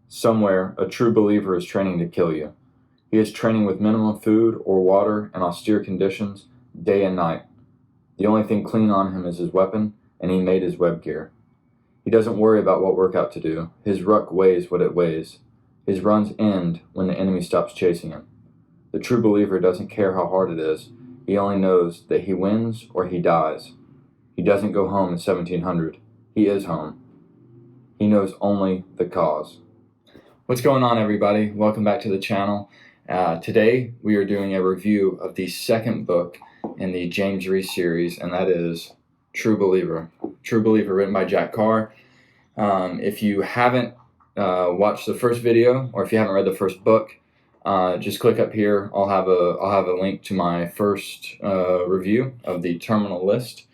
Somewhere, a true believer is training to kill you. He is training with minimum food or water and austere conditions, day and night. The only thing clean on him is his weapon, and he made his web gear. He doesn't worry about what workout to do. His ruck weighs what it weighs. His runs end when the enemy stops chasing him. The true believer doesn't care how hard it is. He only knows that he wins or he dies. He doesn't go home in 1700. He is home. He knows only the cause. What's going on, everybody? Welcome back to the channel. Today we are doing a review of the second book in the James Reese series, and that is True Believer. True Believer, written by Carr. If you haven't watched the first video, or if you haven't read the first book, just click up here. I'll have a link to my first review of the terminal list,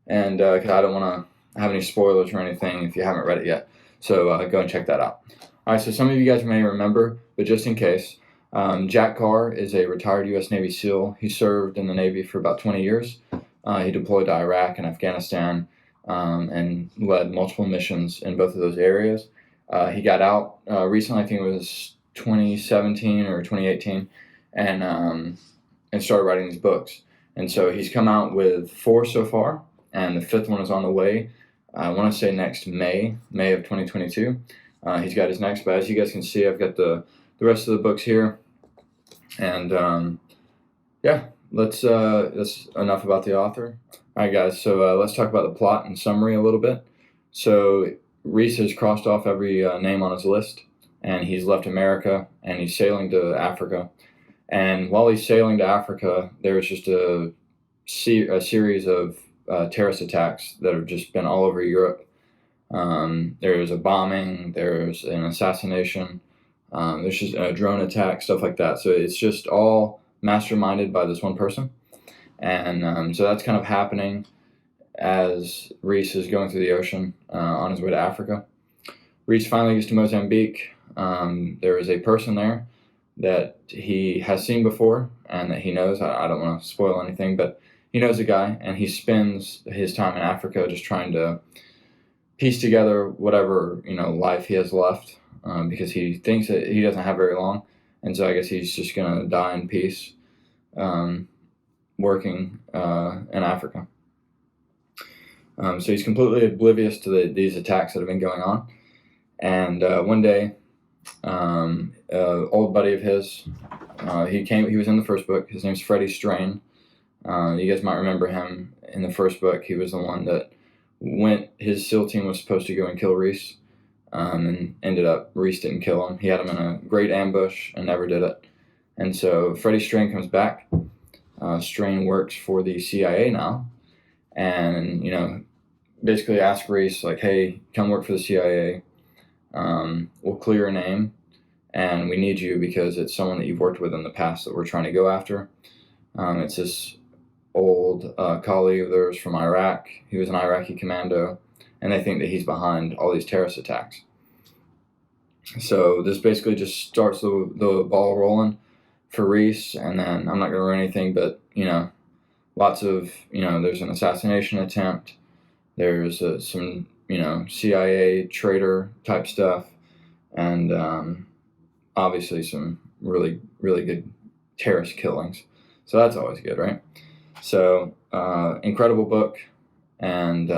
and because I don't want to have any spoilers or anything if you haven't read it yet, so go and check that out. All right, so some of you guys may remember, but just in case, Carr is a retired U.S. Navy SEAL. He served in the Navy for about 20 years. He deployed to Iraq and Afghanistan and led multiple missions in both of those areas. He got out recently, I think it was 2017 or 2018, and started writing these books. And so he's come out with 4 so far, and the 5th one is on the way. I want to say next May of 2022. He's got his next, but as you guys can see, I've got the rest of the books here, and yeah, that's enough about the author. All right, guys, so let's talk about the plot and summary a little bit. So Reese has crossed off every name on his list, and he's left America, and he's sailing to Africa. And while he's sailing to Africa, there's just a series of terrorist attacks that have just been all over Europe. There's a bombing, there's an assassination, there's just a drone attack, stuff like that. So it's just all masterminded by this one person. And so that's kind of happening as Reese is going through the ocean on his way to Africa. Reese finally gets to Mozambique. There is a person there that he has seen before and that he knows. I don't want to spoil anything, but he knows a guy, and he spends his time in Africa just trying to piece together whatever life he has left, because he thinks that he doesn't have very long, and so I guess he's just gonna die in peace, working in Africa. So he's completely oblivious to these attacks that have been going on, and one day, old buddy of his, he was in the first book. His name's Freddie Strain. You guys might remember him in the first book. He was the one that his SEAL team was supposed to go and kill Reese, and ended up Reese didn't kill him. He had him in a great ambush and never did it. And so Freddie Strain comes back. Strain works for the CIA now, and basically asks Reese, like, hey, come work for the CIA. We'll clear your name, and we need you because it's someone that you've worked with in the past that we're trying to go after. It's this old colleague of theirs from Iraq. He was an Iraqi commando, and they think that he's behind all these terrorist attacks. So this basically just starts the ball rolling for Reese, and then I'm not going to ruin anything, but lots of there's an assassination attempt. There's some CIA traitor type stuff, and obviously some really good terrorist killings. So that's always good, right? So incredible book, and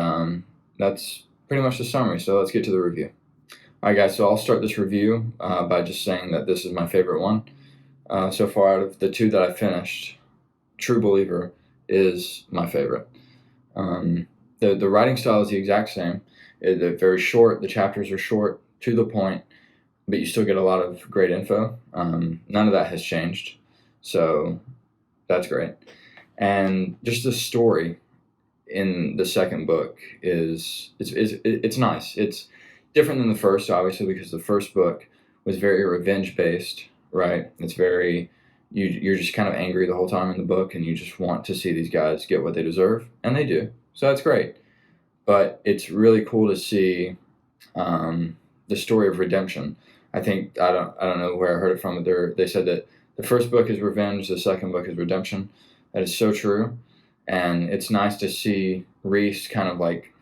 that's pretty much the summary. So let's get to the review. All right, guys, so I'll start this review by just saying that this is my favorite one. So far, out of the 2 that I finished, True Believer is my favorite. The writing style is the exact same. They're very short. The chapters are short, to the point, but you still get a lot of great info. None of that has changed, so that's great. And just the story in the second book it's nice. It's different than the first, obviously, because the first book was very revenge based, right? It's very you're just kind of angry the whole time in the book, and you just want to see these guys get what they deserve, and they do. So that's great. But it's really cool to see the story of redemption. I think I don't know where I heard it from, but they said that the first book is revenge, the second book is redemption. That is so true, and it's nice to see Reese kind of like,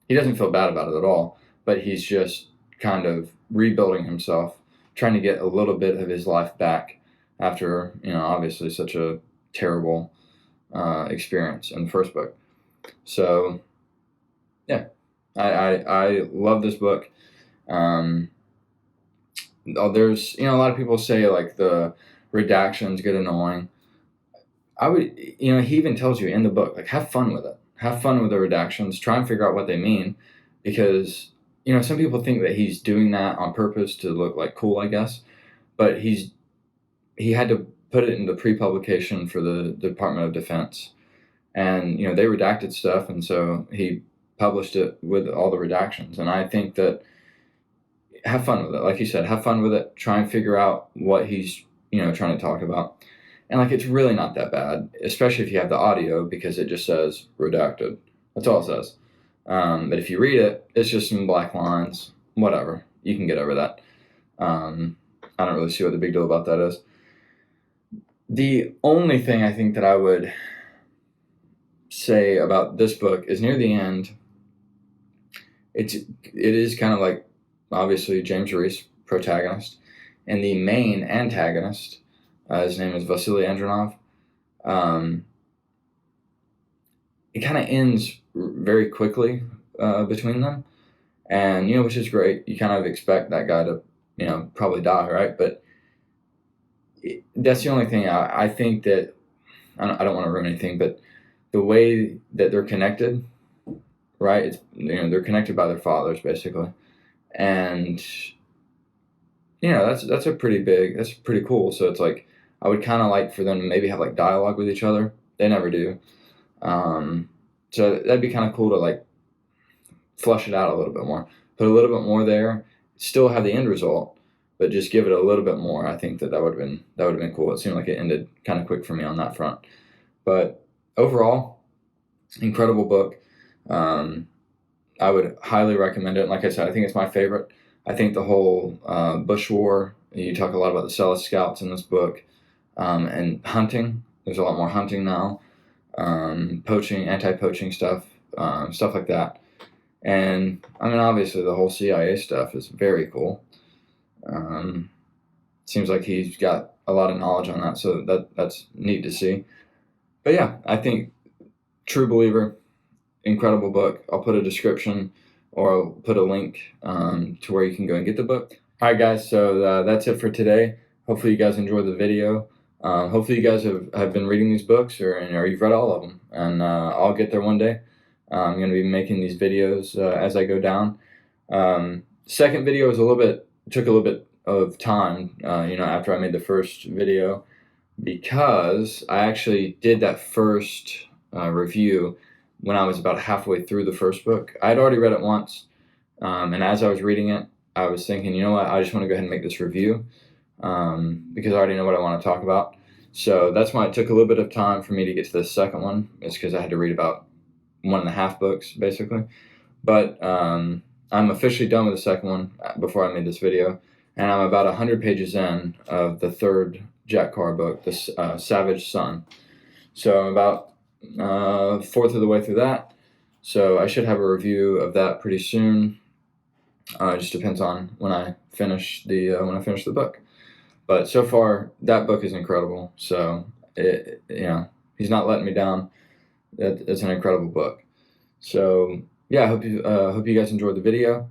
he doesn't feel bad about it at all, but he's just kind of rebuilding himself, trying to get a little bit of his life back after, obviously such a terrible experience in the first book. So, yeah, I love this book. There's, a lot of people say like the redactions get annoying. I would, he even tells you in the book, like, have fun with it. Have fun with the redactions. Try and figure out what they mean, because, some people think that he's doing that on purpose to look like cool, I guess. But he had to put it in the pre-publication for the Department of Defense, and they redacted stuff, and so he published it with all the redactions. And I think that have fun with it, like you said, have fun with it. Try and figure out what he's trying to talk about. And like, it's really not that bad, especially if you have the audio, because it just says redacted. That's all it says. But if you read it, it's just some black lines. Whatever, you can get over that. I don't really see what the big deal about that is. The only thing I think that I would say about this book is near the end. It is kind of like, obviously, James Reese, protagonist, and the main antagonist, his name is Vasily Andronov. It kind of ends very quickly between them, and which is great. You kind of expect that guy to probably die, right? But that's the only thing I think that I don't want to ruin anything, but the way that they're connected, right? It's they're connected by their fathers, basically. And that's pretty cool. So it's like, I would kind of like for them to maybe have like dialogue with each other. They never do. So that'd be kind of cool to like flush it out a little bit more, put a little bit more there, still have the end result, but just give it a little bit more. I think that would have been cool. It seemed like it ended kind of quick for me on that front, but overall, incredible book. I would highly recommend it. Like I said, I think it's my favorite. I think the whole Bush War, you talk a lot about the Selous Scouts in this book, and hunting. There's a lot more hunting now, poaching, anti-poaching stuff, stuff like that. And, obviously the whole CIA stuff is very cool. Seems like he's got a lot of knowledge on that, so that's neat to see. But yeah, I think True Believer, incredible book. I'll put a description, or I'll put a link to where you can go and get the book. All right, guys, so that's it for today. Hopefully you guys enjoyed the video. Hopefully you guys have been reading these books, or you've read all of them, and I'll get there one day. I'm going to be making these videos as I go down. Second video took a little bit of time, after I made the first video, because I actually did that first review when I was about halfway through the first book. I'd already read it once, and as I was reading it, I was thinking, you know what, I just want to go ahead and make this review, because I already know what I want to talk about. So that's why it took a little bit of time for me to get to the second one. It's because I had to read about 1.5 books, basically. But I'm officially done with the second one before I made this video, and I'm about 100 pages in of the third Jack Carr book, The Savage Son. So I'm about fourth of the way through that, so I should have a review of that pretty soon. It just depends on when I finish the book. But so far, that book is incredible. So he's not letting me down. It's an incredible book. So yeah, I hope you guys enjoyed the video,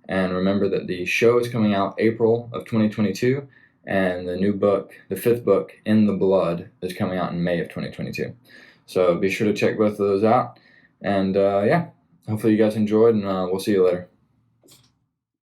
and remember that the show is coming out April of 2022, and the new book, the 5th book, In the Blood, is coming out in May of 2022. So be sure to check both of those out. And yeah, hopefully you guys enjoyed, and we'll see you later.